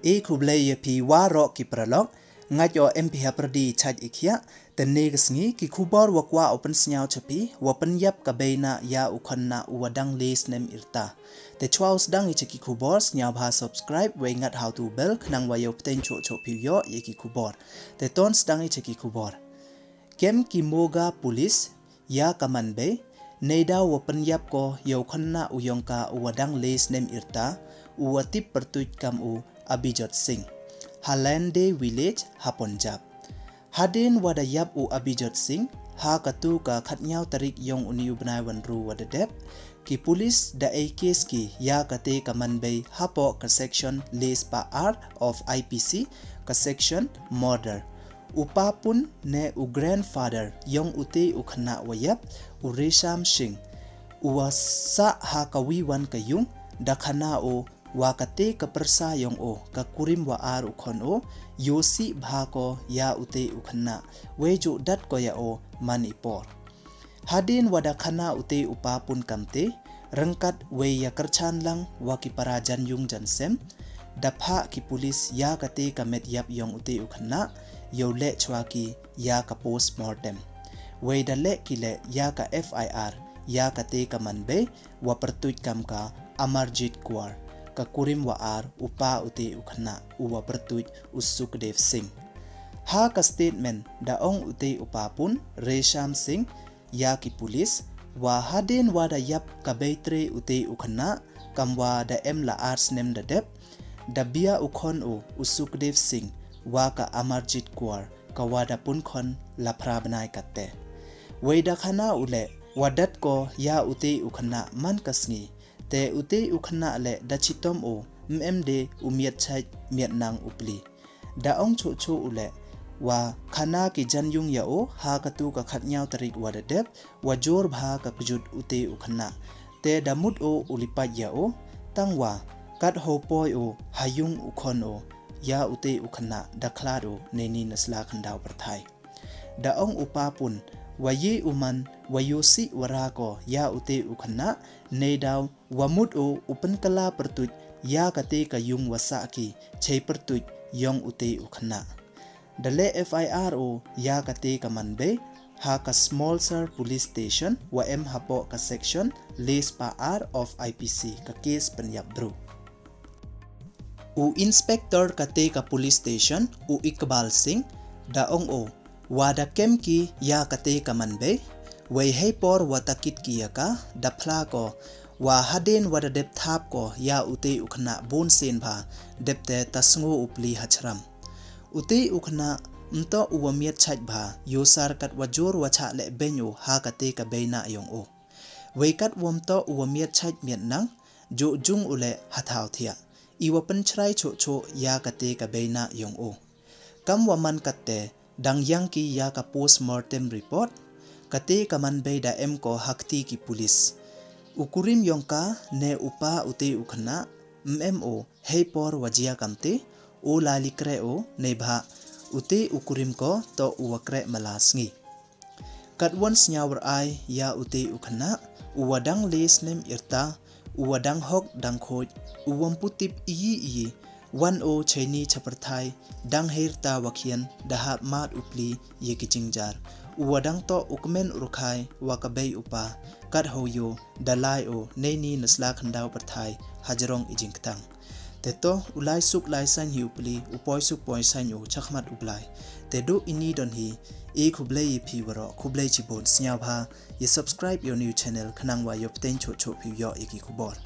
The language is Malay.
e kublai ye pi waro ki pralok ngat yo mp haprdi chaj ikhya tenegs ngi ki khubor wakwa open snyao chapi wapen yap ka beina ya ukhonna uwadang les nem irta te chwaus dang i cheki khubor snyao bha subscribe we ngat how to bell khnang wa yo pten cho cho pi yo ye ki khubor te tons dang i cheki khubor kem ki moga police ya ka ManBei neida wapen yap ko yo khonna uyongka uwadang les nem irta uwatip pertuj kam u Abijot Singh Halande village ha Punjab Hadin wada yap u Abijot Singh ha katu ka khatnyau tarik yong uniu bnai wanru wada dep ki police da a case ki ya kate ka ManBei ha po ka section les pa art of IPC ka section murder upapun ne u grandfather yong ute u khna wayap u Resham Singh uwasa ha kawi wan kayung da khana o wakate ka persa yong o ka kurim wa ar ukhon o yosi bha ko ya ute ukhna weju dat ko ya o manipor hadin wada khana ute upapun kamte rangkat we ya karchan lang waki parajan yung jansem dapha ki police ya kate ka met yap yong ute ukhna yo le chwaki ya ka postmortem we da le ki le ya ka FIR ya kate ka ManBei wa pertuj kam ka Amarjit Kaur ka kurim wa ar upa ute ukhna uwa pertuj Usukdev Singh ha ka statement da ong ute upapun Resham Singh ya ki police wa hadin wada yap ka beitre ute ukhna kamwa da la arts nem da dep da bia ukhon o Usukdev Singh wa ka Amarjit Kaur ka wada pun khon la phrabnai katte weida khana ule wadat ko ya ute ukhna man kasngi te ute ukhna le da chitom o mmd umiat chai miat nang upli da ong cho cho ule wa khana ki janyung ya o ha katu ka khatnyau tarik wa da dep wa jor bha ka kjut ute ukhna te da mut o ulipa ya o tangwa kat ho poi o hayung ukhon o ya ute ukhna da khlado neni nasla khandau parthai da ong upapun waye uman wayosi warako ya ute ukhna nedaw wamut o upan kala pertuj ya kate ka yung wasaki chei pertuj yong ute ukhna dale FIR o ya kate ka ManBei ha ka small sir police station wa em hapo ka section les pa r of IPC ka case Pyniap bro u inspector kate ka police station u Iqbal Singh daong o wada kemki ya kate ka ManBei wei hei por watakit ki ka dapla ko wa hadin wada dep thap ko ya ute ukhna bon sen bha depte tasngo upli hachram ute ukhna mto uwamiat chaj bha yosar kat wajor wacha le benyo ha kate ka beina yong o wei kat womto uwamiat chaj miat nang jo jung ule hathaw thia iwapan chrai cho cho ya kate ka beina yong o kam waman katte dang yang ki ya ka postmortem report kate ka ManBei da em ko hakti ki police ukurim yongka ne upa ute ukhna mmo hei por wajia kamte o lalikre o ne bha ute ukurim ko to uwakre malasngi katwan snyawar ai ya ute ukhna uwadang les nem irta uwadang hok dang khoj uwam putip iyi wan o chaini chaparthai dang herta wakhian daha mat upli yekicingjar uwadang to ukmen urkhai wakabei upa kat hoyo dalai o neini nasla khandau parthai hajrong ijingtang teto ulai suk lai san hi upli upoi suk poi san o chakhmat ublai te do ini don hi e khublei phi waro khublei chibon snya bha ye subscribe your new channel khnangwa yo pten cho cho phi yo eki khubor